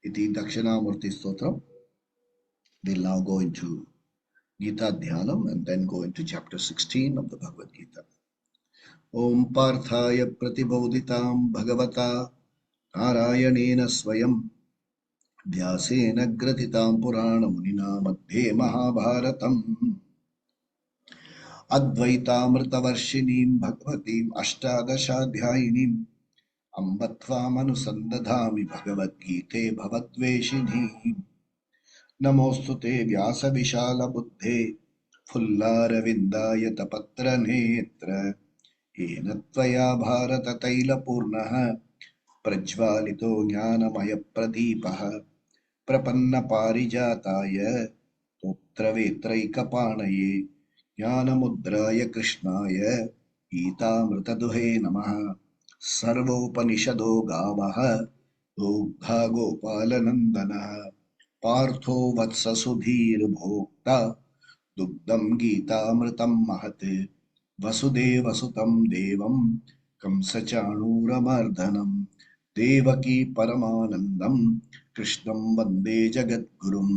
Iti Dakshinamurti Stotram. We'll now go into Gita Dhyanam and then go into chapter 16 of the Bhagavad Gita. Om Parthaya Pratibodhitam Bhagavata Narayanena Swayam Vyasena Gratitam Purana Munina Madhye Mahabharatam Advaitamritavarshinim Bhagavatim Ashtadashadhyayinim Ambatvamanusandathami Bhagavad Gite Bhavatveshini Namostute Vyasa Vishala Buddhe Fullaravindaayatapatra Netra Enatvaya Bharata Taila Purnaha Prajvalito Jnanamaya Pradipaha Prapanna Parijataya Totra Vetraikapanaye Jnanamudraya Krishnaya Gita Mrtaduhe Namaha Sarvopanishado Gavaha Dugdha Gopalanandana Partho Vatsa Sudhir Bhokta Dugdam Gita Mritam Mahate Vasudeva Sutam Devam Kamsachanuramardanam Devaki Paramanandam Krishnam Vande Jagadgurum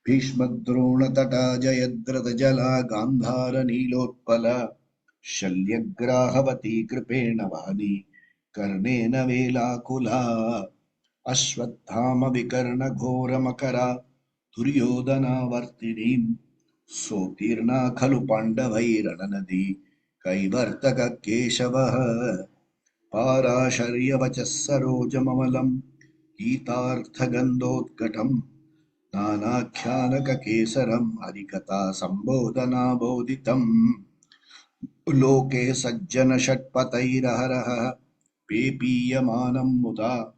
Bhishmadrona Tata Jayadratha Jala Gandhara Nilotpala Shalyagrahavati Kripena Vani Karnena Velakula Ashwathama Vikarna Ghora Makara Duryodhana Vartinim Sotirna Khalu Pandavairananadi Kaivartaka Keshavaha Parasharya Vachasarojamamalam Gitarthagandotkatam Nanakyanaka Kesaram Harikata Sambodhana Bodhitam Loke Sajjana Shatpatairaharaha Pepiyamanam Muda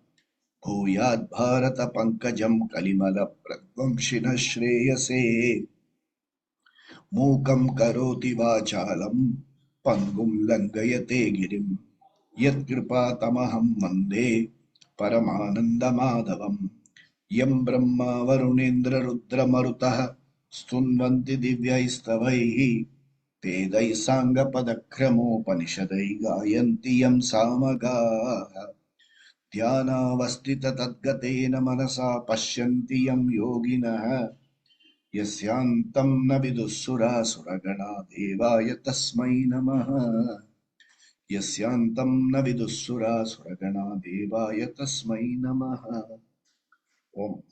Bhuyad Bharata Pankajam Kalimala Pradvamshina Shreyase Mukam Karoti Vachalam Pangum Langayate Girim Yat Kripa Tamaham Mande Paramananda Madhavam Yam Brahma Varunendra Rudra Marutaha Stunvanti Divyaistavaihi Vedai Sanga Padakramo Panishadai Gayanti Yam Samagaha Dhyana Vastita Tadgatena Manasa Pashyanti Yam Yoginaha Yasyantam Navidusura Suragana Devaya Tasmai Namaha Yasyantam Navidusura Suragana Devaya Tasmai Namaha Om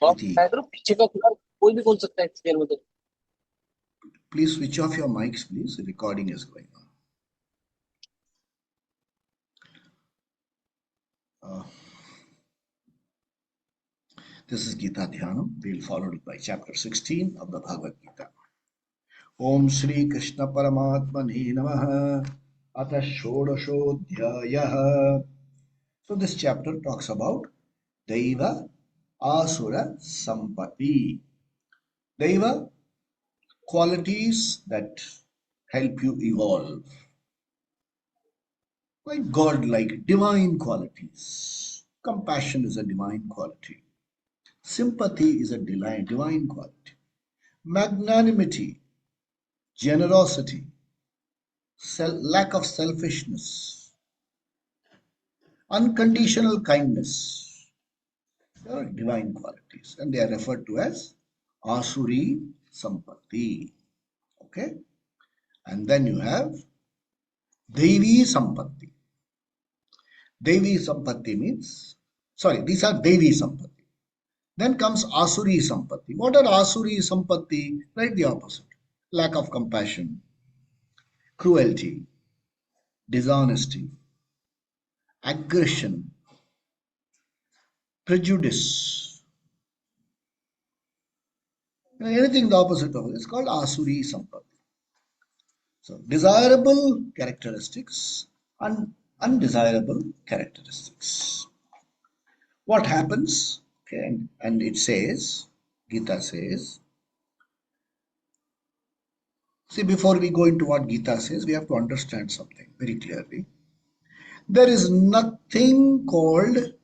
Iti. Please switch off your mics, please. The recording is going on. This is Gita Dhyanam. We'll follow it by chapter 16 of the Bhagavad Gita. Om Shri Krishna Paramatmane Namaha Atha Shodashodhyayaha. So this chapter talks about Deva Asura Sampati. Deva, qualities that help you evolve. Like God-like, divine qualities. Compassion is a divine quality. Sympathy is a divine quality. Magnanimity, generosity, lack of selfishness, unconditional kindness. They are divine qualities and they are referred to as Asuri Sampatti. Okay? And then you have Devi Sampatti. Devi Sampatti means, sorry, these are Devi Sampatti. Then comes Asuri Sampatti. What are Asuri Sampatti? Right, the opposite. Lack of compassion, cruelty, dishonesty, aggression, prejudice. Anything the opposite of it is called Asuri Sampatti. So, desirable characteristics and undesirable characteristics. What happens? Okay, and it says, Gita says, see, before we go into what Gita says, we have to understand something very clearly. There is nothing called,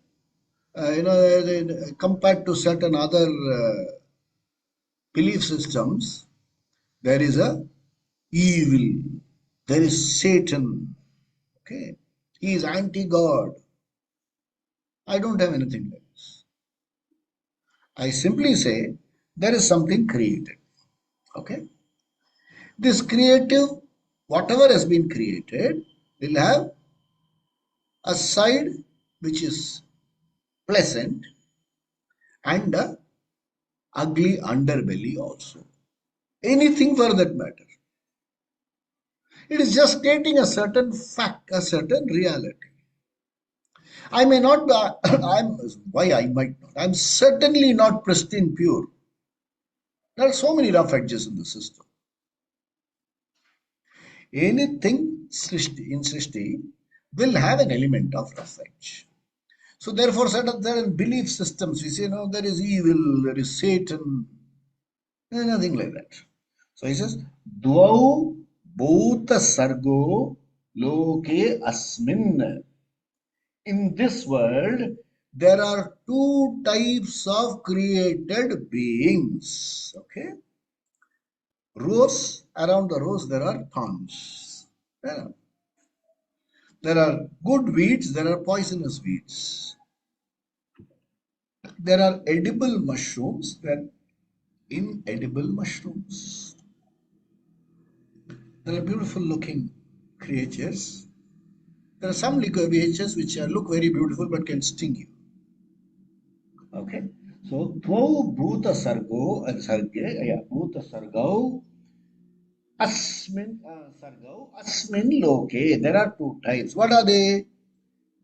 compared to certain other belief systems, there is a evil, there is Satan. Okay, he is anti-God. I don't have anything like this. I simply say there is something created. Okay. This creative, whatever has been created, will have a side which is pleasant and a ugly underbelly also. Anything for that matter. It is just stating a certain fact, a certain reality. I may not be, I'm, why I might not. I'm certainly not pristine pure. There are so many rough edges in the system. Anything in Srishti will have an element of rough edge. So therefore, certain belief systems, we say, no, there is evil, there is Satan, nothing like that. So he says, Dvau bhuta sargo loke asmin. In this world, there are two types of created beings. Okay? Rose, around the rose, there are thorns. Yeah. There are good weeds, there are poisonous weeds. There are edible mushrooms, there are inedible mushrooms. There are beautiful looking creatures. There are some creatures which look very beautiful but can sting you. Okay. So, Tvau Bhuta Sargo, Bhuta Sargau, Asmin Loke. There are two types. What are they?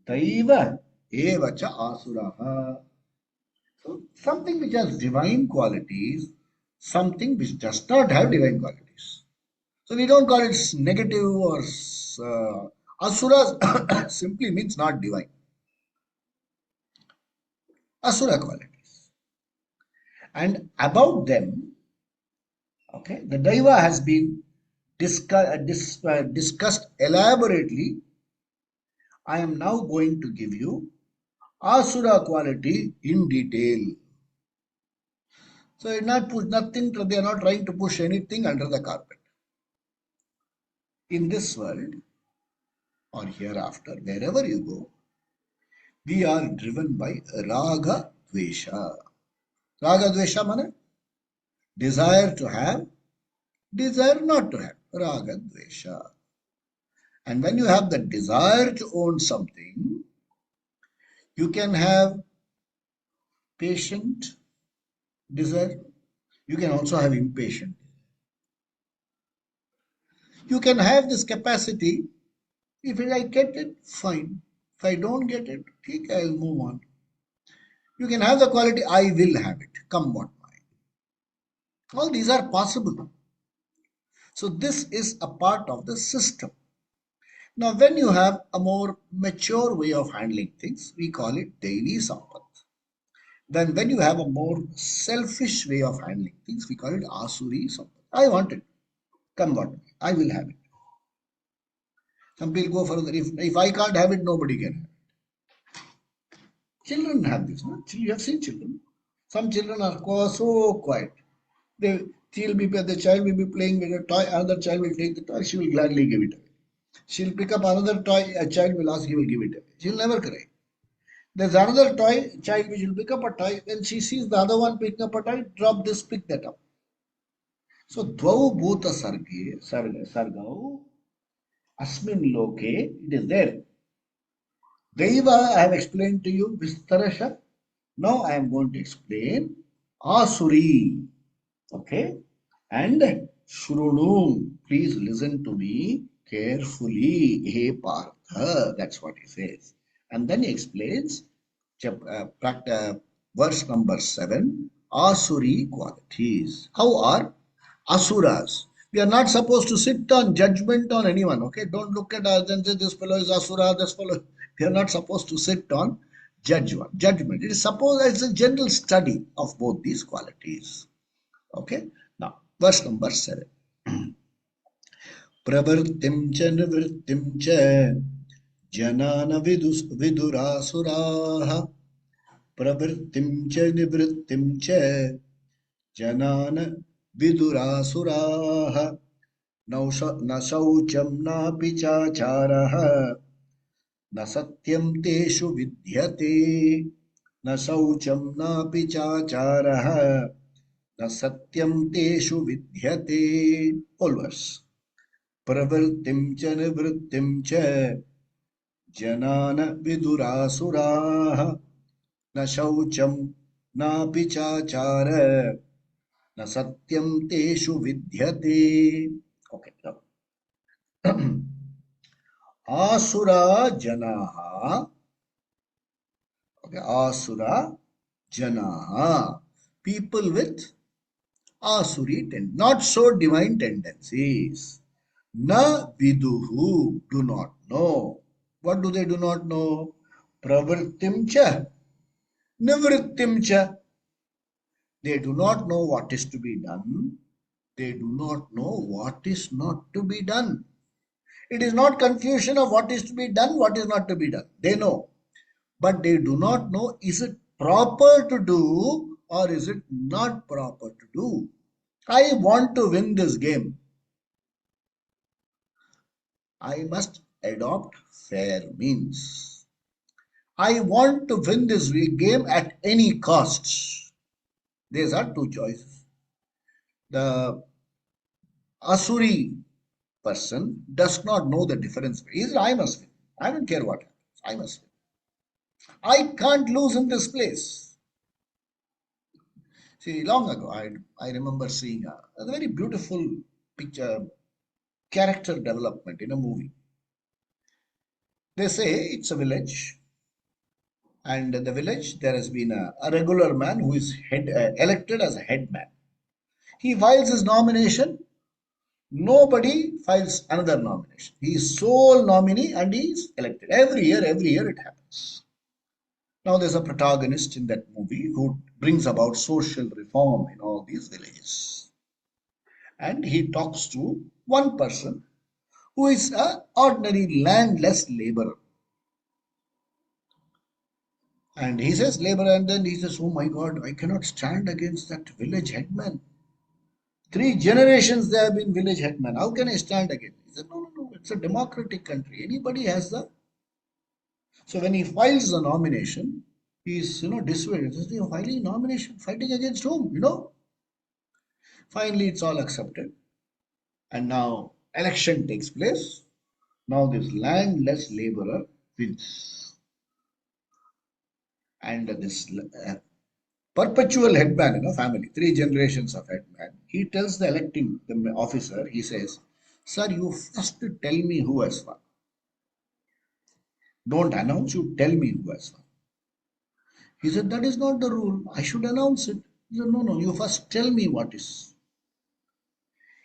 Daiva Evacha Asuraha. So, something which has divine qualities, something which does not have divine qualities. So, we don't call it negative or Asuras simply means not divine. Asura qualities. And about them, okay, the Daiva has been discussed elaborately. I am now going to give you Asura quality in detail. So it's not put nothing, they are not trying to push anything under the carpet. In this world or hereafter, wherever you go, we are driven by Raga Dvesha. Raga Dvesha means desire to have, desire not to have. Raga Dvesha. And when you have the desire to own something, you can have patient desire. You can also have impatient. You can have this capacity. If I get it, fine. If I don't get it, okay, I'll move on. You can have the quality, I will have it, come what may. All these are possible. So this is a part of the system. Now, when you have a more mature way of handling things, we call it Devi Sampat. Then when you have a more selfish way of handling things, we call it Asuri Sampat. I want it. Come what may. I will have it. Some people go further. If I can't have it, nobody can have it. Children have this. No? You have seen children. Some children are so quiet. The child will be playing with a toy. Another child will take the toy. She will gladly give it away. She'll pick up another toy. A child will ask. He will give it away. She'll never cry. There's another toy. Child which will pick up a toy. When she sees the other one picking up a toy, drop this, pick that up. So dvau bhuta sargau asmin loke. It is there. Deva, I have explained to you, Vistarasha. Now I am going to explain Asuri. Okay? And Shrunu. Please listen to me carefully. He Partha. That's what he says. And then he explains verse number 7. Asuri qualities. How are Asuras? We are not supposed to sit on judgment on anyone. Okay? Don't look at us and say this fellow is Asura, this fellow. We are not supposed to sit on judgment. It is supposed it's a general study of both these qualities. Okay. Now, verse number 7. Pravrittim cha nivrittim cha janana vidurasuraha. Pravrittim cha nivrittim cha janana vidurasuraha. Na shaucham na pichacharaha. Na satyam teshu vidyate. न शौचं नापि चाचारः न सत्यं तेषु विद्यते. Whole verse. प्रवृत्तिं च निवृत्तिं च जनान विदुरासुराः न शौचं नापि चाचार न सत्यं तेषु विद्यते. Okay, now. Asura janaha. Okay, asura janaha. People with asuri not so divine tendencies. Na viduhu, do not know. What do they do not know? Pravrittim cha, nivrittim cha. They do not know what is to be done. They do not know what is not to be done. It is not confusion of what is to be done, what is not to be done. They know. But they do not know, is it proper to do or is it not proper to do. I want to win this game. I must adopt fair means. I want to win this game at any cost. These are two choices. The Asuri person does not know the difference. He says, I must win. I don't care what happens. I must win. I can't lose in this place. See, long ago, I remember seeing a very beautiful picture, character development in a movie. They say it's a village, and in the village there has been a regular man who is elected as a head man. He files his nomination. Nobody files another nomination. He is sole nominee and he is elected. Every year it happens. Now there's a protagonist in that movie who brings about social reform in all these villages. And he talks to one person who is an ordinary landless laborer. And he says, laborer, and then he says, oh my God, I cannot stand against that village headman. 3 generations they have been village headman. How can I stand against? He said, no, it's a democratic country. Anybody has the. So when he files the nomination, he is, dissuaded. He says, you're filing nomination, fighting against whom? Finally, it's all accepted. And now election takes place. Now this landless laborer wins. And this perpetual headman, family, 3 generations of headman, he tells the electing the officer, he says, sir, you first tell me who has won. Don't announce, you tell me who has won. He said, that is not the rule. I should announce it. He said, no, you first tell me what is.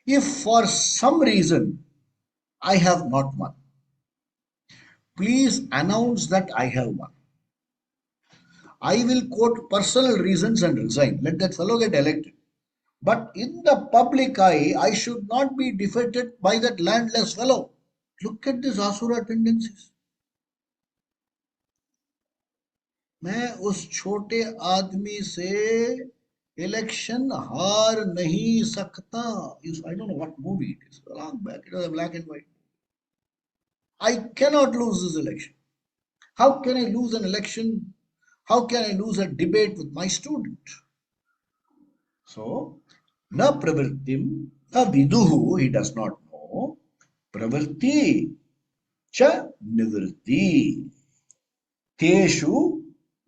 If for some reason I have not won, please announce that I have won. I will quote personal reasons and resign. Let that fellow get elected. But in the public eye, I should not be defeated by that landless fellow. Look at this asura tendencies. मैं उस छोटे आदमी से election हार नहीं सकता. I don't know what movie it is. Long back, it was a black and white. I cannot lose this election. How can I lose an election? How can I lose a debate with my student? So, na pravrittim, na viduhu, he does not know. Pravritti cha nivritti. Teshu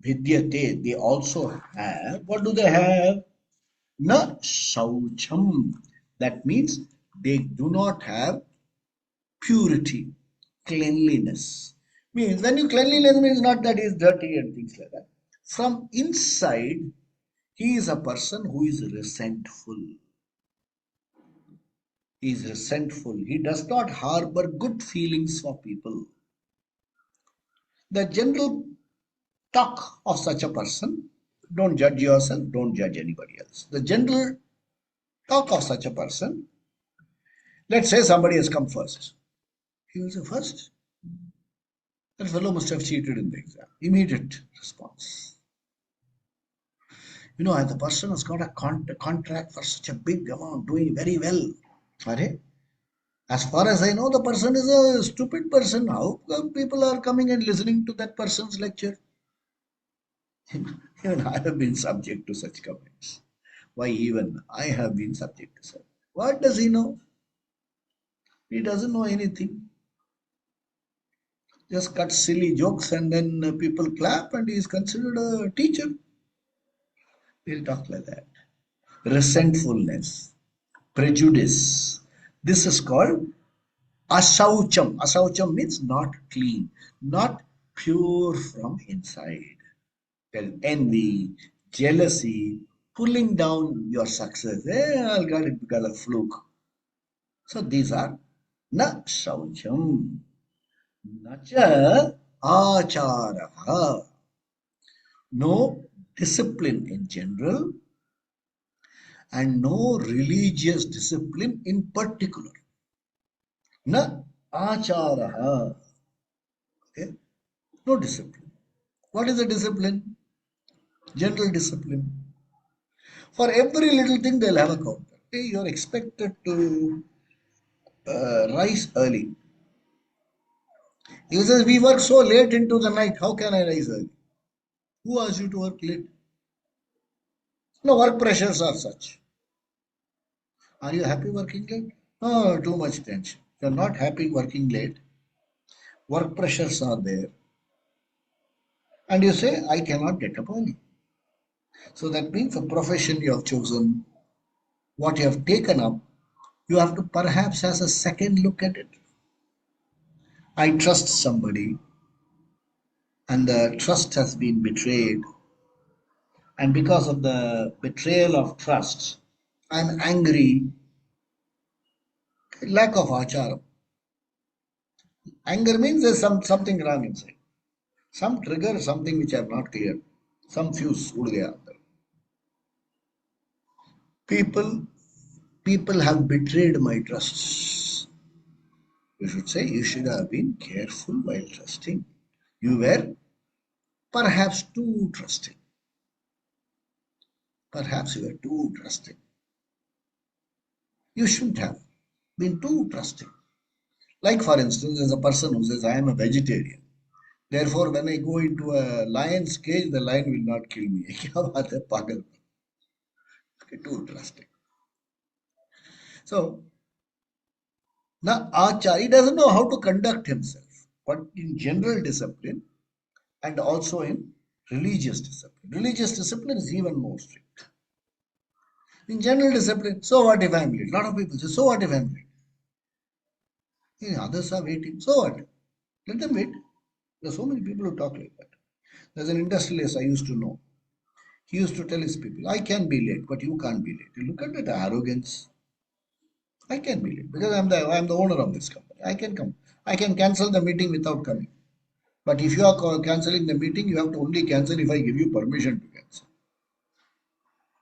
vidyate, they also have. What do they have? Na shaucham. That means they do not have purity, cleanliness. Means when you cleanliness means not that he is dirty and things like that. From inside, he is a person who is resentful. He is resentful. He does not harbor good feelings for people. The general talk of such a person, don't judge yourself, don't judge anybody else. The general talk of such a person, let's say somebody has come first. He will say, first, that fellow must have cheated in the exam. Immediate response. The person has got a contract for such a big amount, doing very well. As far as I know, the person is a stupid person. How come people are coming and listening to that person's lecture? Even I have been subject to such comments. Why even I have been subject to such. What does he know? He doesn't know anything. Just cut silly jokes and then people clap and he is considered a teacher. He'll talk like that. Resentfulness, prejudice. This is called asaucham. Asaucham means not clean, not pure from inside. Then envy, jealousy, pulling down your success. I got it because of fluke. So these are na shaucham. Nacha acharaha. No discipline in general and no religious discipline in particular. Na acharaha. Okay? No discipline. What is a discipline? General discipline. For every little thing, they'll have a counter. Okay, you're expected to rise early. He says, we work so late into the night. How can I rise early? Who asked you to work late? No, work pressures are such. Are you happy working late? Oh, too much tension. You're not happy working late. Work pressures are there. And you say, I cannot get up early. So that means a profession you have chosen, what you have taken up, you have to perhaps have a second look at it. I trust somebody and the trust has been betrayed. And because of the betrayal of trust, I'm angry. Lack of acharam. Anger means there's something wrong inside. Some trigger, something which I have not cleared. Some fuse. उड़ गया अंदर. People have betrayed my trusts. You should say you should have been careful while trusting. You were perhaps too trusting. Perhaps you were too trusting. You shouldn't have been too trusting. Like for instance, there's a person who says, I am a vegetarian. Therefore, when I go into a lion's cage, the lion will not kill me. क्या बात है पागल. Too trusting. So, now Acharya doesn't know how to conduct himself, but in general discipline and also in religious discipline. Religious discipline is even more strict. In general discipline, so what if I'm late? A lot of people say, so what if I'm late? Yeah, others are waiting. So what? Let them wait. There are so many people who talk like that. There's an industrialist I used to know. He used to tell his people, I can be late, but you can't be late. You look at that arrogance. I can be late because I'm the owner of this company. I can come. I can cancel the meeting without coming. But if you are cancelling the meeting, you have to only cancel if I give you permission to cancel.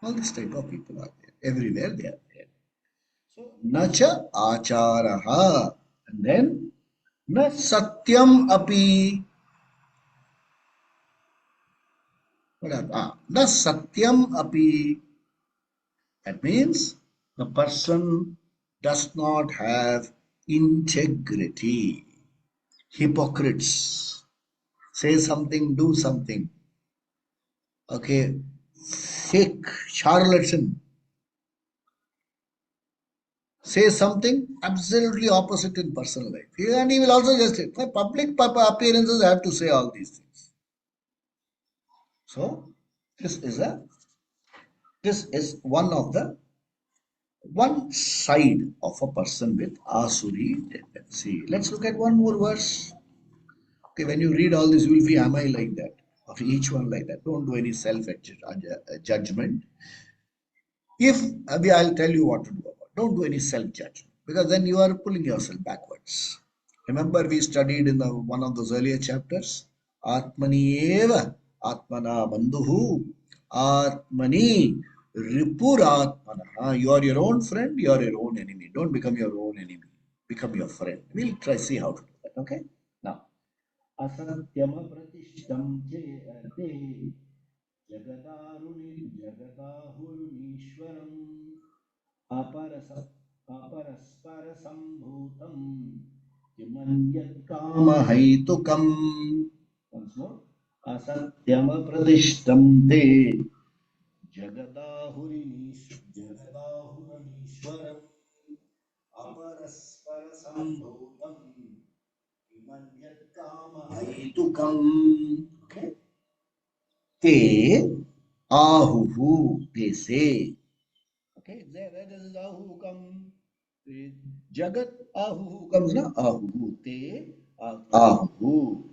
All this type of people are there. Everywhere they are there. So, nacha acharaha. And then, na satyam api. Na satyam api. That means the person does not have integrity. Hypocrites. Say something, do something. Okay. Fake charlatan. Say something absolutely opposite in personal life. And he will also just say, my public appearances, I have to say all these things. So, this is one side of a person with asuri tendency. Let's look at one more verse. Okay, when you read all this, you will be, am I like that? Or each one like that. Don't do any self-judgment. If I'll tell you what to do about. Don't do any self-judgment because then you are pulling yourself backwards. Remember we studied in one of those earlier chapters. Atmani eva atmana bandhuhu atmani ripuratmana. You are your own friend. You are your own enemy. Don't become your own enemy. Become your friend. We'll try see how to do that. Okay. Now. Asatyamapratistam te जगदाहुरुनीश्वरम् अपरस्परसम्भूतं किमन्यत् कामहैतुकम्. Once more. असत्यम प्रतिष्ठम ते जगदाहुरीश्वरम् अपरस्पर संभूतम किमन्यत् काम हेतुकम्. Okay. Te ahuhu, they say. Okay, where does ahu come? Jagat ahu comes na ahu. Te ahu.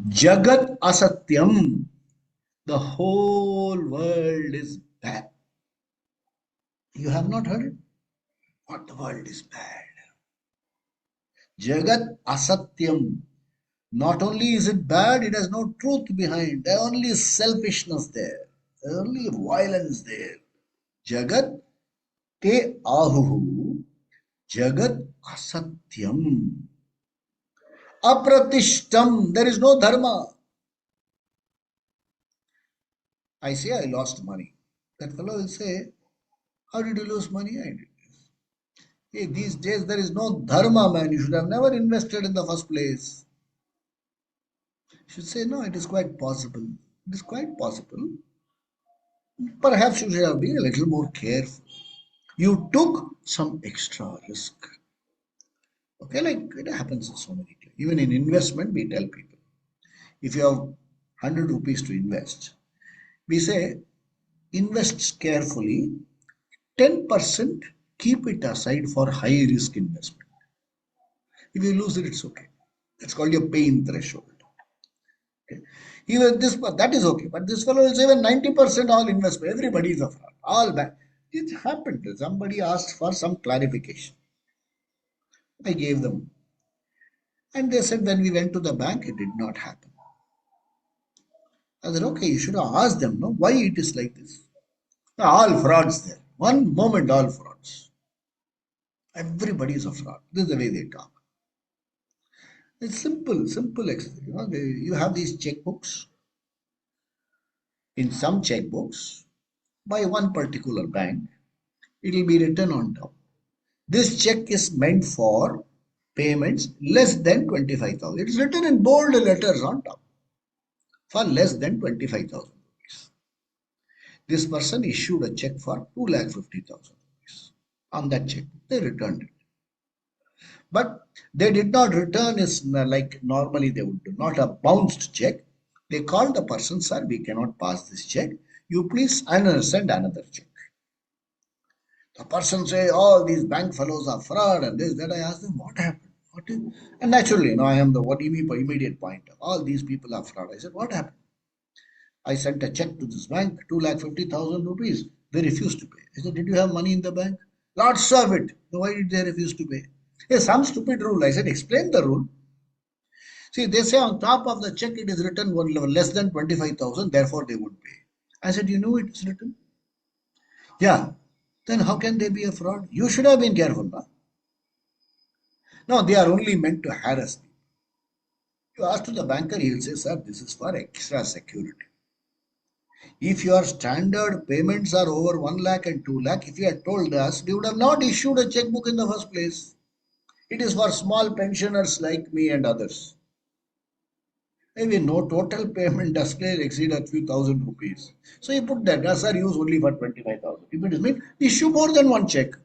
Jagat asatyam. The whole world is bad. You have not heard it? What the world is bad. Jagat asatyam. Not only is it bad, it has no truth behind. There only is selfishness there. There only violence there. Jagat te ahuhu. Jagat asatyam. Apratishtam. There is no dharma. I say I lost money. That fellow will say, how did you lose money? I did. Hey, these days there is no dharma, man. You should have never invested in the first place. You should say, no, it is quite possible. It is quite possible. Perhaps you should have been a little more careful. You took some extra risk. Okay, like it happens in so many cases. Even in investment, we tell people, if you have 100 rupees to invest, we say, invest carefully, 10% keep it aside for high risk investment. If you lose it, it's okay. That's called your pain threshold. Okay. Even this, that is okay. But this fellow will say, when 90% all investment, everybody is a fraud, all bad. It happened. Somebody asked for some clarification. I gave them. And they said, when we went to the bank, it did not happen. I said, okay, you should have asked them, no, why it is like this. All frauds there. One moment, all frauds. Everybody is a fraud. This is the way they talk. It's simple, simple. You have these checkbooks. In some checkbooks, by one particular bank, it will be written on top. This check is meant for payments less than 25,000. It is written in bold letters on top. For less than 25,000 rupees. This person issued a check for 2,50,000 rupees. On that check, they returned it. But they did not return is like normally they would do, not a bounced check. They called the person, sir, we cannot pass this check. You please send another check. The person say, all these bank fellows are fraud and this, that. I asked them, what happened? What is? And naturally, I am the what immediate point. All these people are fraud. I said, what happened? I sent a check to this bank, 2,50,000 rupees. They refused to pay. I said, did you have money in the bank? Lots of it. Why did they refuse to pay? Hey, some stupid rule. I said, explain the rule. See, they say on top of the check it is written one level less than 25,000, therefore they would pay. I said, you know it's written? Yeah. Then how can they be a fraud? You should have been careful. No, no, they are only meant to harass me. You ask to the banker, he will say, sir, this is for extra security. If your standard payments are over 1 lakh and 2 lakh, if you had told us, we would have not issued a checkbook in the first place. It is for small pensioners like me and others. Maybe no total payment does exceed a few thousand rupees. So you put that, sir, use only for 25,000. If it is mean, issue more than one check.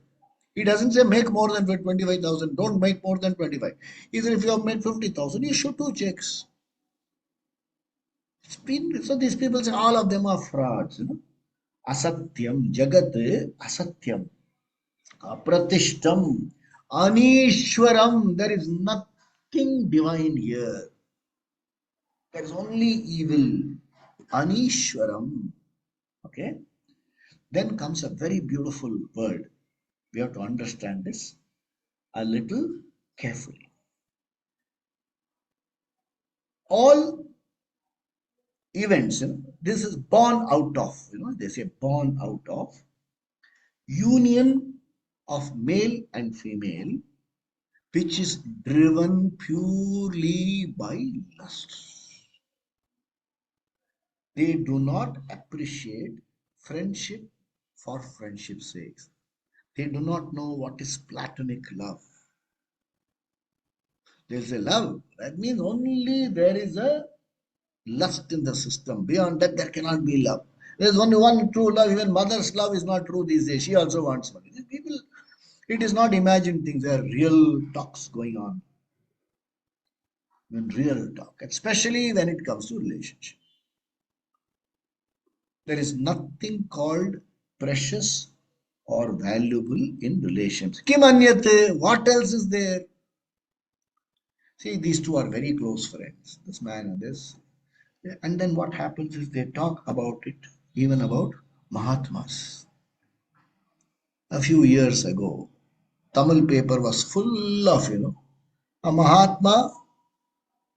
He doesn't say make more than 25,000. Don't make more than 25. Even if you have made 50,000, issue two checks. It's been, so these people say all of them are frauds. Asatyam, Jagat, Asatyam, Apratishtam, Anishwaram. There is nothing divine here. There is only evil. Anishwaram. Okay. Then comes a very beautiful word. We have to understand this a little carefully. All events, this is born out of, they say born out of union of male and female, which is driven purely by lust. They do not appreciate friendship for friendship's sake. They do not know what is platonic love. There is a love. That means only there is a lust in the system. Beyond that, there cannot be love. There is only one true love. Even mother's love is not true these days. She also wants money. These people, it is not imagined things. There are real talks going on. When real talk, especially when it comes to relationship. There is nothing called precious or valuable in relations. Kim anyate? What else is there? See, these two are very close friends, this man and this. And then what happens is they talk about it, even about Mahatmas. A few years ago, Tamil paper was full of, a Mahatma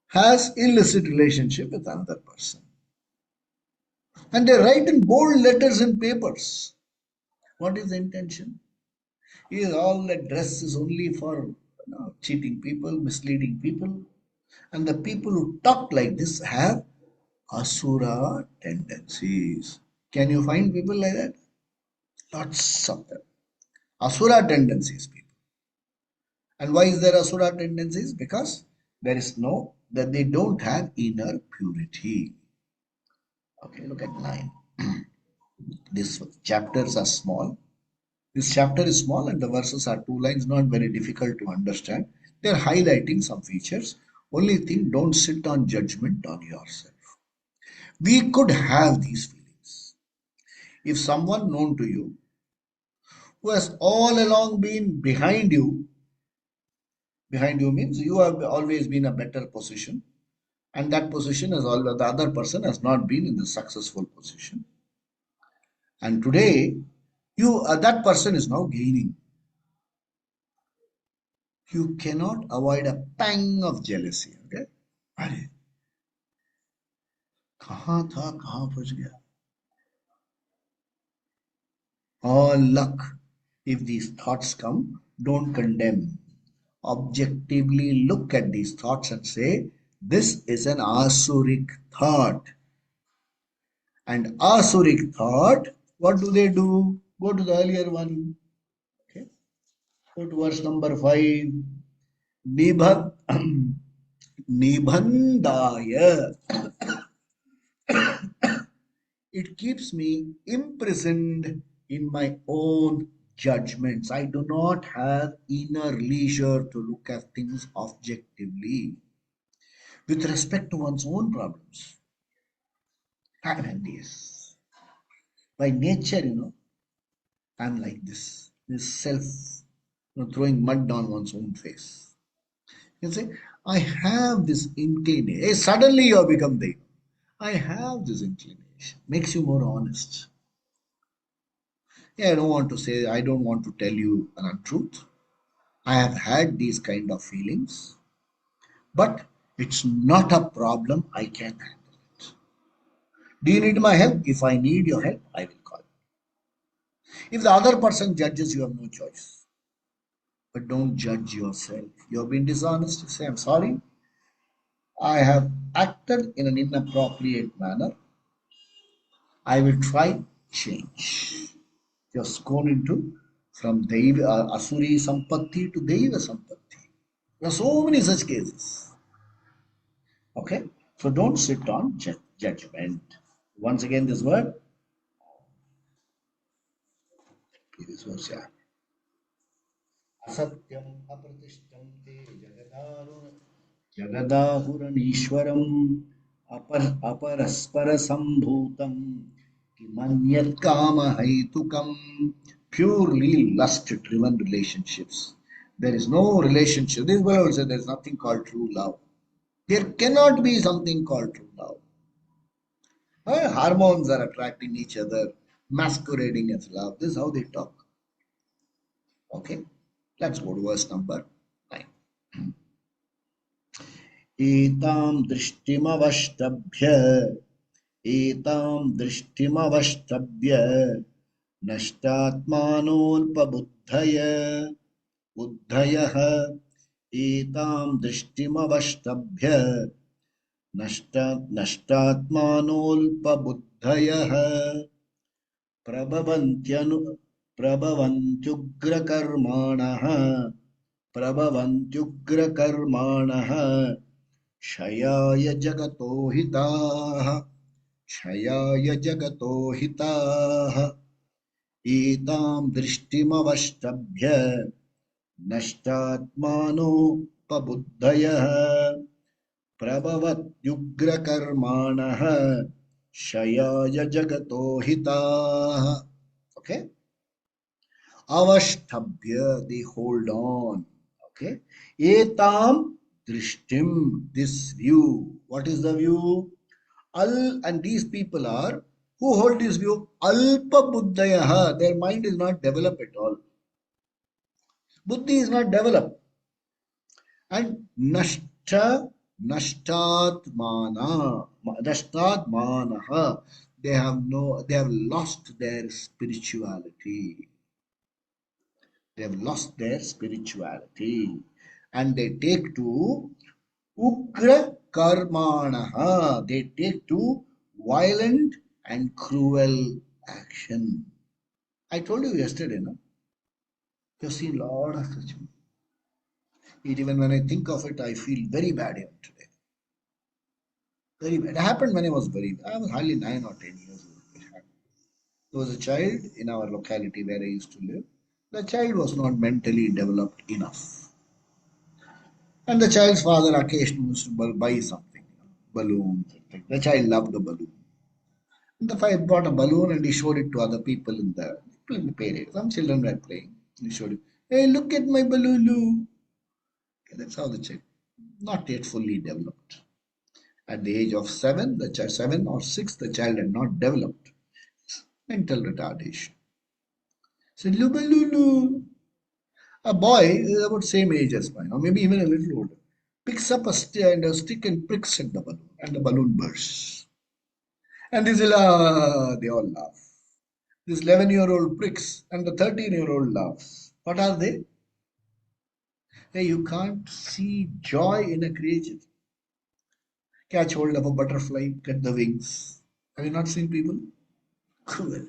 has illicit relationship with another person. And they write in bold letters in papers. What is the intention? Is all that dress is only for cheating people, misleading people. And the people who talk like this have asura tendencies. Can you find people like that? Lots of them. Asura tendencies, people. And why is there asura tendencies? Because there is that they don't have inner purity. Okay, look at 9. These chapters are small. This chapter is small and the verses are 2 lines, not very difficult to understand. They're highlighting some features. Only thing, don't sit on judgment on yourself. We could have these feelings. If someone known to you who has all along been behind you means you have always been a better position, and that position is always the other person has not been in the successful position. And today, that person is now gaining. You cannot avoid a pang of jealousy. Okay? अरे कहाँ था कहाँ फंस गया. All luck. If these thoughts come, don't condemn. Objectively look at these thoughts and say, this is an asuric thought. And asuric thought, what do they do? Go to the earlier one. Okay. Go to verse number 5. Nibha, Nibhandaya. It keeps me imprisoned in my own judgments. I do not have inner leisure to look at things objectively with respect to one's own problems. And yes, by nature, I'm like this self, throwing mud on one's own face. You say, I have this inclination. Hey, suddenly you have become the. I have this inclination. Makes you more honest. Yeah, I don't want to tell you an untruth. I have had these kind of feelings, but it's not a problem. I can handle it. Do you need my help? If I need your help, I will call. If the other person judges, you have no choice. But don't judge yourself. You have been dishonest. You say, I'm sorry. I have acted in an inappropriate manner. I will try change. Just gone into from Deva, Asuri Sampatti to Deva Sampatti. There are so many such cases. Okay? So don't sit on judgment. Once again, this word. This was, yeah. Asatyam apratishtamte jagadahuranishwaram aparaspara sambhutam kimanyat kama haitukam. Purely lust-driven relationships. There is no relationship. This word also, there is nothing called true love. There cannot be something called true love. Hormones are attracting each other, masquerading as love. This is how they talk. Okay, let's go to verse number 9. Etam drishtimavashtabhya nashtatmanolpabuddhaya buddhayah etam drishtimavashtabhya nashtatmanolpabuddhayah प्रभवन्त्युग्रकर्माणः Kshayaya jagato hitaha. Kshayaya jagato hitaha. Etam drishtimavashtabhya nashtatmano pabuddhayah prabhavatyugrakarmanaha shayaya jagato hitaha. Okay. Avashtabhya, they hold on. Okay. Etam drishtim, this view. What is the view? And these people are who hold this view. Alpa buddhayaha, their mind is not developed at all. Buddhi is not developed. And nashtatmanaha, they have lost their spirituality. They have lost their spirituality. And they take to ugra karmanaha. They take to violent and cruel action. I told you yesterday, no? You've seen a lot of such. Even when I think of it, I feel very bad even today. Very bad. It happened when I was hardly 9 or 10 years old. There was a child in our locality where I used to live. The child was not mentally developed enough. And the child's father occasionally used to buy something, balloons. The child loved the balloon. And the father bought a balloon and he showed it to other people in the parade. Some children were playing. He showed it. Hey, look at my balloon. Okay, that's how the child, not yet fully developed. At the age of 7 or 6, the child had not developed mental retardation. Said, Lulu. A boy is about same age as mine, or maybe even a little older, picks up a stick and pricks at the balloon, and the balloon bursts. And they all laugh. This 11-year-old pricks, and the 13-year-old laughs. What are they? Hey, you can't see joy in a creature. Catch hold of a butterfly, cut the wings. Have you not seen people? Cruel.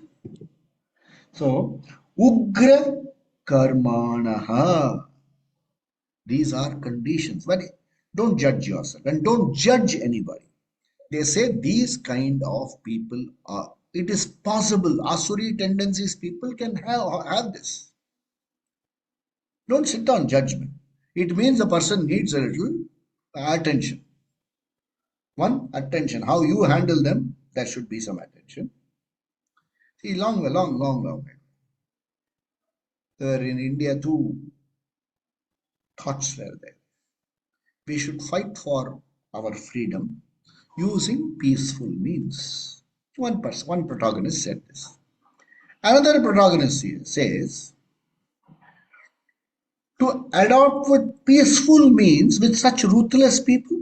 So, ugra karmanaha. These are conditions. But don't judge yourself and don't judge anybody. They say these kind of people are. It is possible. Asuri tendencies people can have this. Don't sit on judgment. It means the person needs a little attention. One, attention. How you handle them, there should be some attention. See, long. There in India too, thoughts were there. We should fight for our freedom using peaceful means. One protagonist said this. Another protagonist says to adopt with peaceful means with such ruthless people,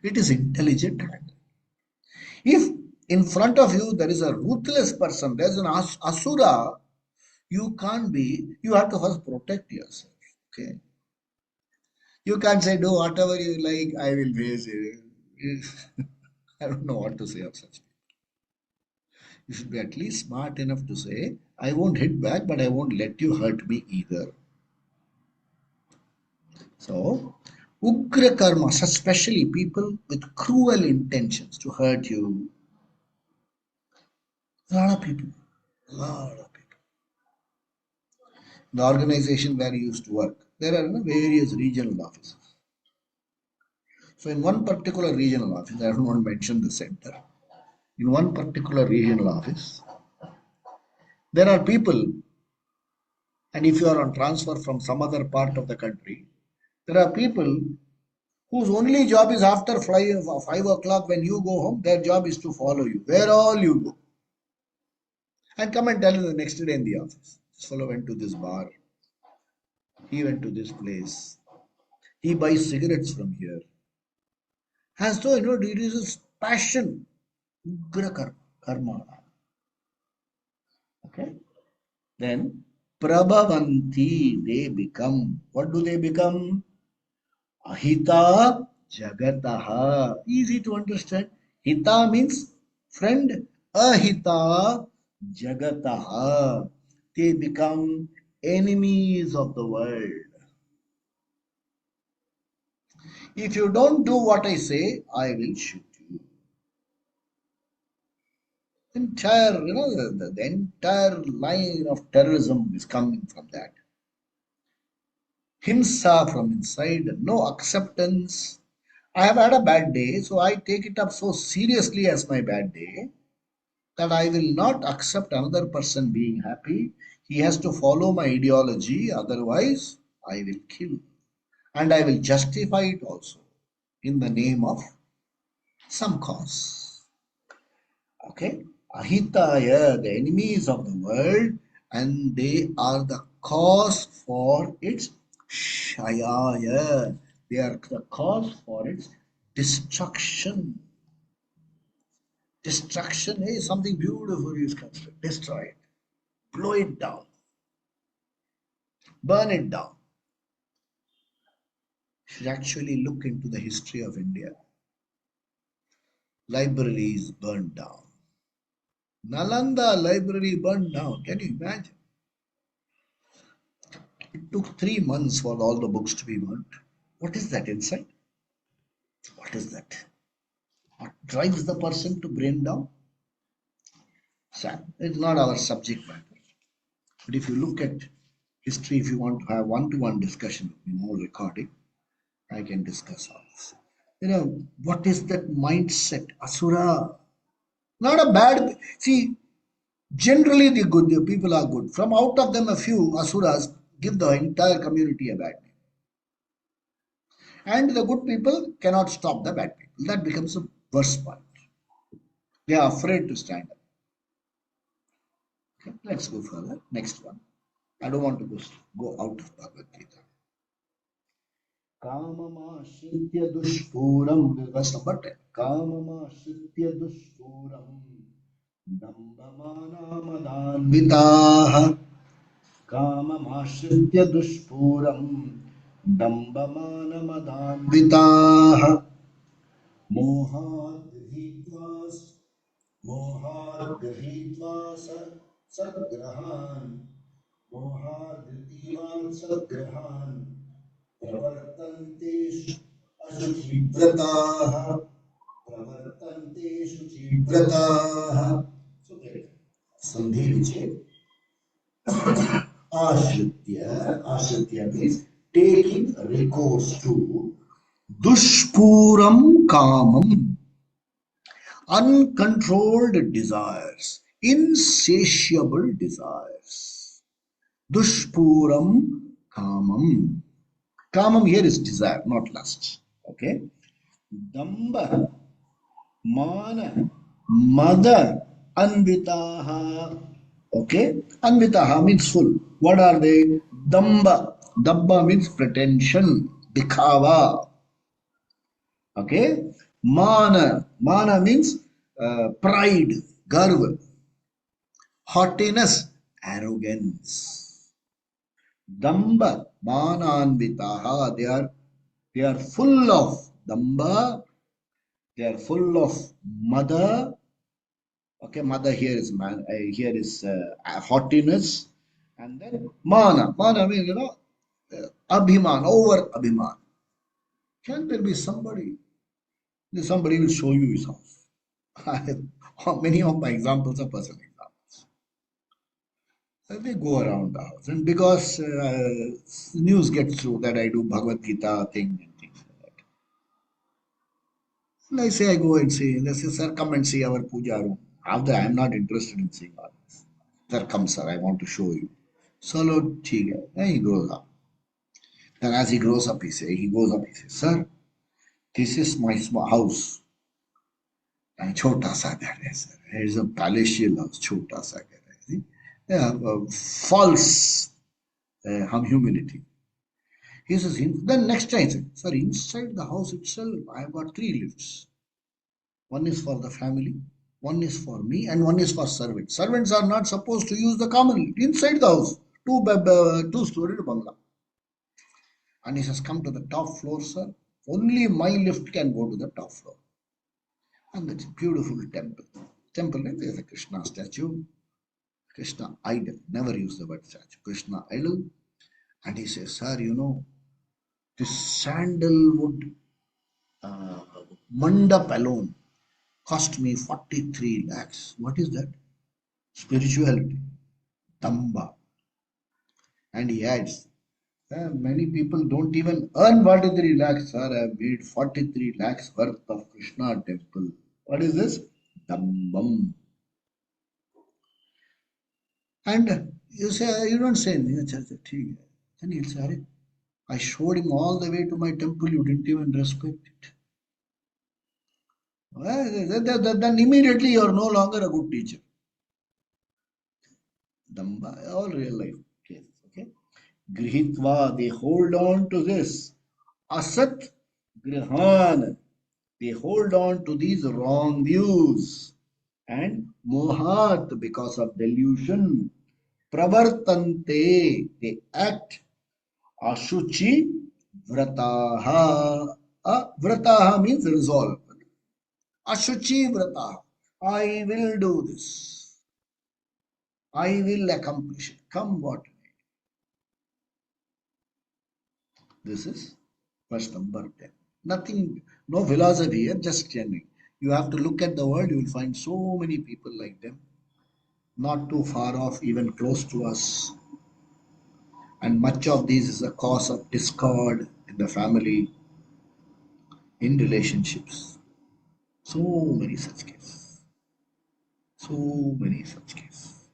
it is intelligent. If in front of you there is a ruthless person, there is an asura, you have to first protect yourself. Okay. You can't say, do whatever you like, I will face it. I don't know what to say of such. You should be at least smart enough to say, I won't hit back, but I won't let you hurt me either. So, ugra karmas, especially people with cruel intentions to hurt you. A lot of people. The organization where you used to work, there are various regional offices. So, in one particular regional office, I don't want to mention the center. In one particular regional office, there are people, and if you are on transfer from some other part of the country, there are people whose only job is after 5 o'clock when you go home, their job is to follow you, where all you go. And come and tell you the next day in the office. This fellow went to this bar. He went to this place. He buys cigarettes from here. As though, it is his passion. Ugra karma. Okay. Then, prabhavanti, they become. What do they become? Ahita jagataha. Easy to understand. Hita means friend. Ahita jagataha. They become enemies of the world. If you don't do what I say, I will shoot you. Entire, the entire line of terrorism is coming from that. Himsa from inside, no acceptance. I have had a bad day, so I take it up so seriously as my bad day that I will not accept another person being happy. He has to follow my ideology, otherwise, I will kill. And I will justify it also in the name of some cause. Okay? Ahitaya, the enemies of the world, and they are the cause for its shayaya. They are the cause for its destruction. Destruction is something beautiful is constructed. Destroy it. Blow it down. Burn it down. You should actually look into the history of India. Libraries burned down. Nalanda library burned down. Can you imagine? It took 3 months for all the books to be burnt. What is that inside? What is that? What drives the person to brain down? Sad. It's not our subject matter. But if you look at history, if you want to have one-to-one discussion with me, no recording, I can discuss all this. What is that mindset? Asura. Not a bad. See, generally the good the people are good. From out of them, a few asuras give the entire community a bad name. And the good people cannot stop the bad people. That becomes the worst part. They are afraid to stand up. Okay, let's go further. Next one. I don't want to go out of Bhagavad Gita. Kamamashritya dushpuram. Verse number 10. Kamamashritya dushpuram. Dambamanamadhanvitaha. Kamamashritya dushpuram. Dambamanamadhanvitaha. मोहाद् गृहीत्वा सद्ग्रहान् मोहाद् सद्ग्रहान् प्रवर्तन्ते अशुचिव्रताः प्रवर्तन्ते शुचिव्रताः. So there, Sandhi viche ashritya means taking recourse to dushpuram kamam, uncontrolled desires, insatiable desires. Dushpuram kamam. Kamam here is desire, not lust. Okay. Damba, mana, mada, anvitaha. Okay. Anvitaha means full. What are they? Damba. Dabba means pretension, dikhava. Okay. Mana. Mana means pride, garva. Haughtiness, arrogance. Damba, mananvitaha. They are full of damba. They are full of mother. Okay, mother here is man. Here is haughtiness, and then mana. Mana means abhiman, over abhiman. Can there be somebody? Somebody will show you his house. Many of my examples are personal examples. They go around the house, and because news gets through that I do Bhagavad Gita thing and things like that. And I say I go and see. They say, sir, come and see our puja room. After I am not interested in seeing all this. Sir, come, sir, I want to show you. So, Lord, then he grows up. Then as he grows up, he goes up, he says, sir, this is my small house. And chota sa ghar hai, sir. It is a palatial house, chota sa ghar hai. See? Yeah, false humility. He says, then next time, sir, inside the house itself, I have got 3 lifts. One is for the family, one is for me, and one is for servants. Servants are not supposed to use the common lift inside the house. Two-story bungalow. And he says, come to the top floor, sir. Only my lift can go to the top floor. And that's a beautiful temple. Temple, there's a Krishna statue. Krishna idol. Never use the word statue. Krishna idol. And he says, sir, this sandalwood uh, mandap alone cost me 43 lakhs. What is that? Spirituality. Tamba. And he adds, many people don't even earn 43 lakhs, sir. I have made 43 lakhs worth of Krishna temple. What is this? Dambam. And you say, you don't say anything. Then he'll say, "Arey, I showed him all the way to my temple. You didn't even respect it." Well, then immediately you are no longer a good teacher. Damba, all real life cases. Okay. Grihitva, they hold on to this. Asat grihan, they hold on to these wrong views. And mohat, because of delusion. Pravartante, they act. Ashuchi vrataha. Vrataha means resolve. Ashuchi vrataha. I will do this. I will accomplish it. Come what may. This is verse number 10. Nothing, no philosophy here, just genuine. You have to look at the world, you will find so many people like them, not too far off, even close to us. And much of this is a cause of discord in the family, in relationships. So many such cases. So many such cases.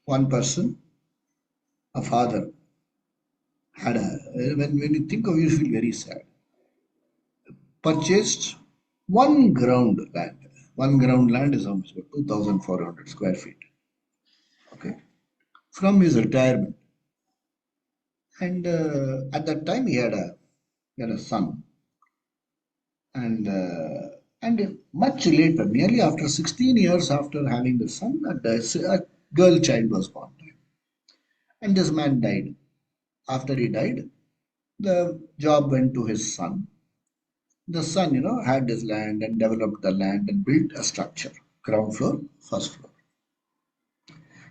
One person, a father, had a, when you think of it, you feel very sad. Purchased one ground land. One ground land is how much? About 2,400 square feet. Okay. From his retirement. And at that time he had a son. And much later, nearly after 16 years after having the son, a girl child was born. And this man died. After he died, the job went to his son. The son, had this land and developed the land and built a structure. Ground floor, first floor.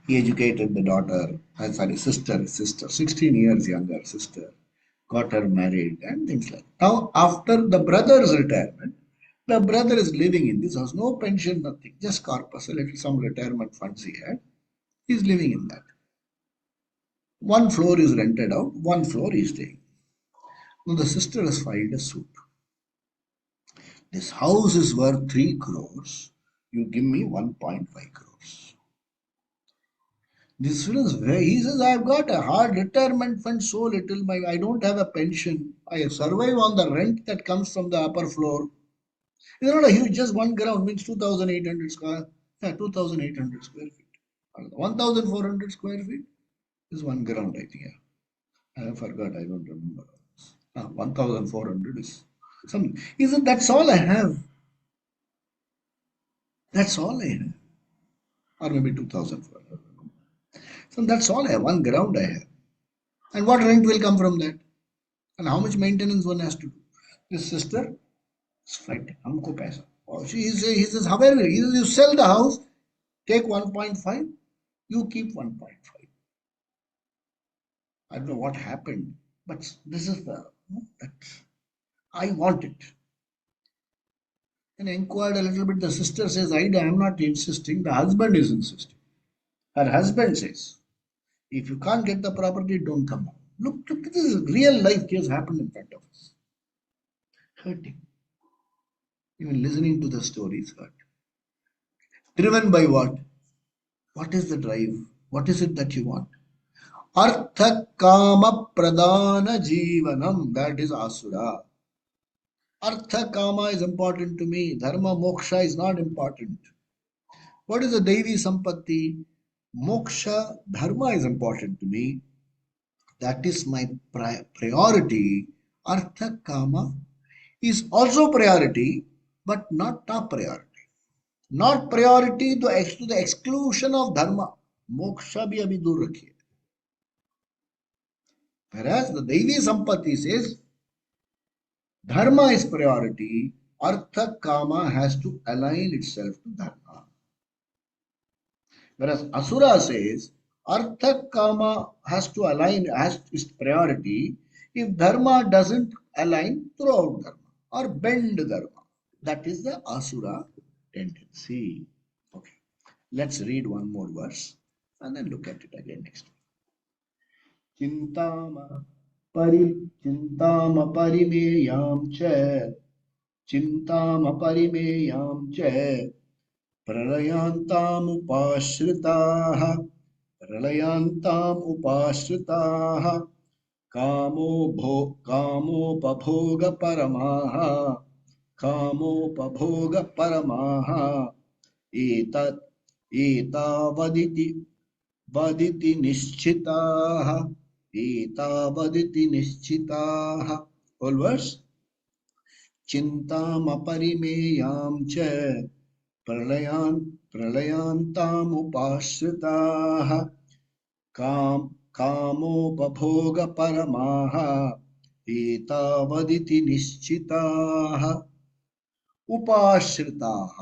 He educated the daughter, sorry, sister, 16 years younger sister, got her married and things like that. Now, after the brother's retirement, the brother is living in this house, no pension, nothing, just corpus, a little some retirement funds he had. He's living in that. One floor is rented out, one floor is staying. Now, the sister has filed a suit. This house is worth 3 crores. You give me 1.5 crores. This fellow is very, he says, I've got a hard retirement fund so little, I don't have a pension. I survive on the rent that comes from the upper floor. It's not a huge, just one ground means 2,800 square, 2,800 square feet. 1,400 square feet is one ground, I think. I forgot, I don't remember. 1,400 is something. He said, that's all I have. That's all I have. Or maybe 2,400. So that's all I have, one ground I have. And what rent will come from that? And how much maintenance one has to do? This sister is fighting. Humko paisa. Oh, he says, however, he says, you sell the house, take 1.5, you keep 1.5. I don't know what happened, but this is that I want it. And inquired a little bit. The sister says, I am not insisting. The husband is insisting. Her husband says, if you can't get the property, don't come home. Look, this is real life case happened in front of us. Hurting. Even listening to the stories hurt. Driven by what? What is the drive? What is it that you want? Artha kama pradana jivanam. That is asura. Artha kama is important to me. Dharma moksha is not important. What is the Devi Sampatti? Moksha, dharma is important to me. That is my priority. Artha kama is also priority, but not top priority. Not priority to the exclusion of dharma. Moksha bhi abhi dur rakhiye. Whereas the Devi Sampatti says dharma is priority, artha kama has to align itself to dharma. Whereas Asura says artha kama has to align as its priority. If dharma doesn't align throughout dharma or bend dharma. That is the asura tendency. Okay, let's read one more verse and then look at it again next. Chintama chintama parimeyam cha chintama parimeyam cha pralayantam upashritaha pralayantam upashritaha कामोपभोग परमाः कामोपभोग परमाः एतत् एतावदिति वदिति निश्चिताः एतावदिति निश्चिताः. All verse. चिन्तामपरिमेयां च प्रलयान्तामुपाश्रिताः कामोपभोग परमाः एतावदिति निश्चिताः. उपाश्रिताः.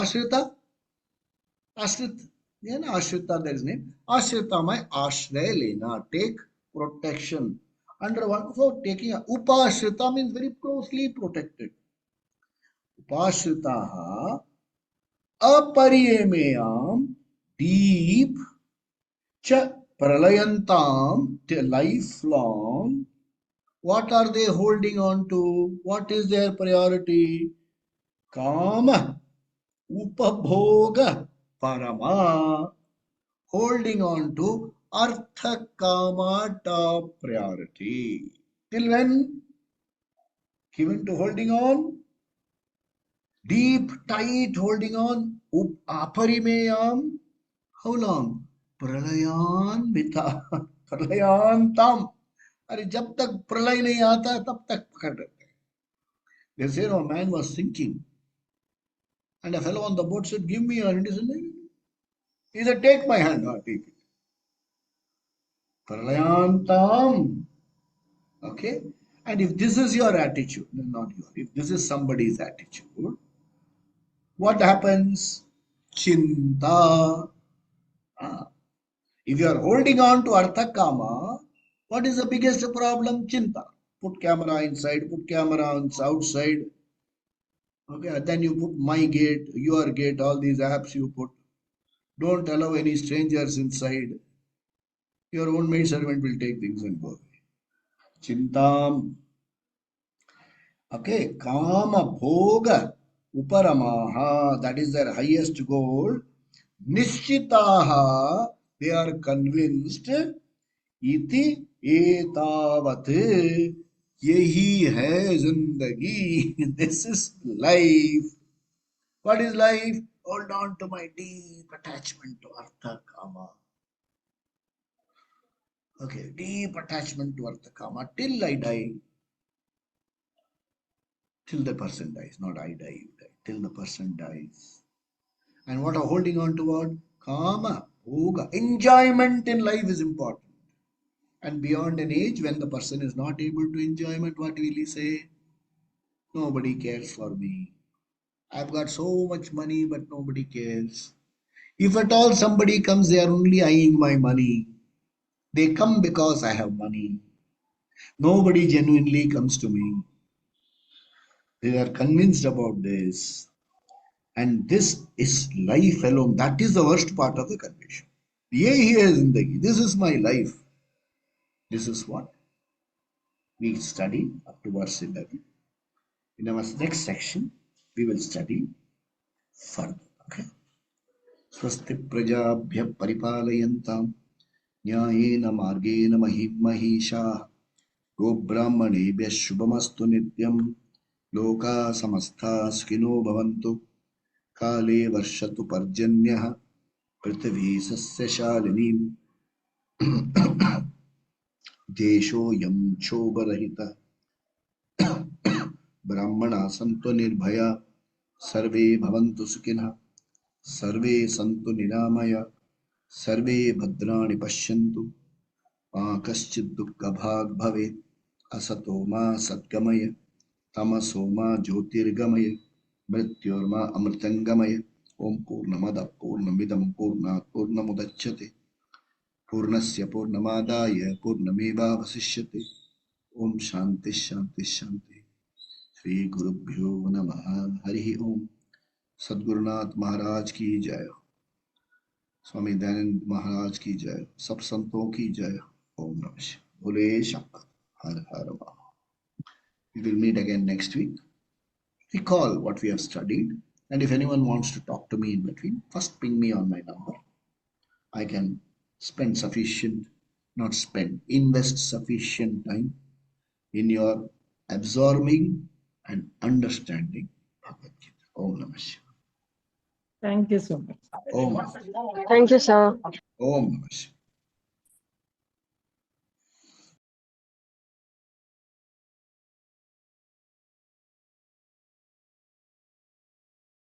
आश्रिता, आश्रित, ये ना आश्रिता, there is name. आश्रिता में आश्रय लेना, take protection under one. So taking upashrita means very closely protected. Upashritaः अपरिमेयां deep cha pralayantam, lifelong. What are they holding on to? What is their priority? Kama upabhoga parama, holding on to artha kama top priority. Till when? Given to holding on, deep, tight holding on. Aparimeyam, how long? Pralayan vita, pralayantam. अरे जब तक प्रलय नहीं आता तब तक पकड़ रहते हैं. They say a man was sinking and a fellow on the boat said, give me your hand. He said, he said, take my hand. Take it. Pralayantam. Okay. And if this is your attitude, not your, if this is somebody's attitude, what happens? Chinta. If you are holding on to artha kama, what is the biggest problem? Chinta. Put camera inside, put camera outside. Okay, then you put my gate, your gate, all these apps you put. Don't allow any strangers inside. Your own maid servant will take things and go away. Chintam. Okay, kama bhoga uparamaha, that is their highest goal. Nishchitaha, they are convinced. Iti etavat, yehi hai zindagi. This is life. What is life? Hold on to my deep attachment to artha kama. Okay, deep attachment to artha kama till I die. Till the person dies, not I die, you die. Till the person dies. And what are holding on to what? Kama, bhoga. Enjoyment in life is important. And beyond an age when the person is not able to enjoyment, what will he say? Nobody cares for me. I've got so much money, but nobody cares. If at all somebody comes, they are only eyeing my money. They come because I have money. Nobody genuinely comes to me. They are convinced about this. And this is life alone. That is the worst part of the conviction. This is my life. This is what we study up to verse 11. In our next section, we will study further. Okay. Swasti prajabhya paripalayantam nyayena margena mahisha go brahmanebhya shubhamastu nityam loka samastha skino bhavantu kale varshatu parjanyah prithvi sasya shalinim desho yam shobharahita brahmana santu nirbhaya sarve bhavantu sukhinah सर्वे संतु निरामय सर्वे भद्राणि पश्यन्तु मा कश्चित् दुःखभाग् भवेत् असतो मा सद्गमय तमसो मा ज्योतिर्गमय मृत्योर्मा अमृतंगमय. ओम पूर्णमदः पूर्णमिदं पूर्णात् पूर्णमुदच्यते पूर्णस्य पूर्णमादाय पूर्णमेवावशिष्यते. Om Shanti Shanti Shanti. Shri Guru Bhyo Namaha. Hari Om. Sadgurunath महाराज की जय, स्वामी दयानंद महाराज की जय, सब संतों की जय. ओम नमः शिवाय. बोले शंकर. हर हर Mahadev. We will meet again next week. Recall what we have studied, and if anyone wants to talk to me in between, first ping me on my number. I can spend sufficient, not spend, invest sufficient time in your absorbing and understanding Bhagavad Gita. Om Namah Shivaya. Thank you so much. Om Namah Shivaya. Thank you, sir. Om Namah Shivaya.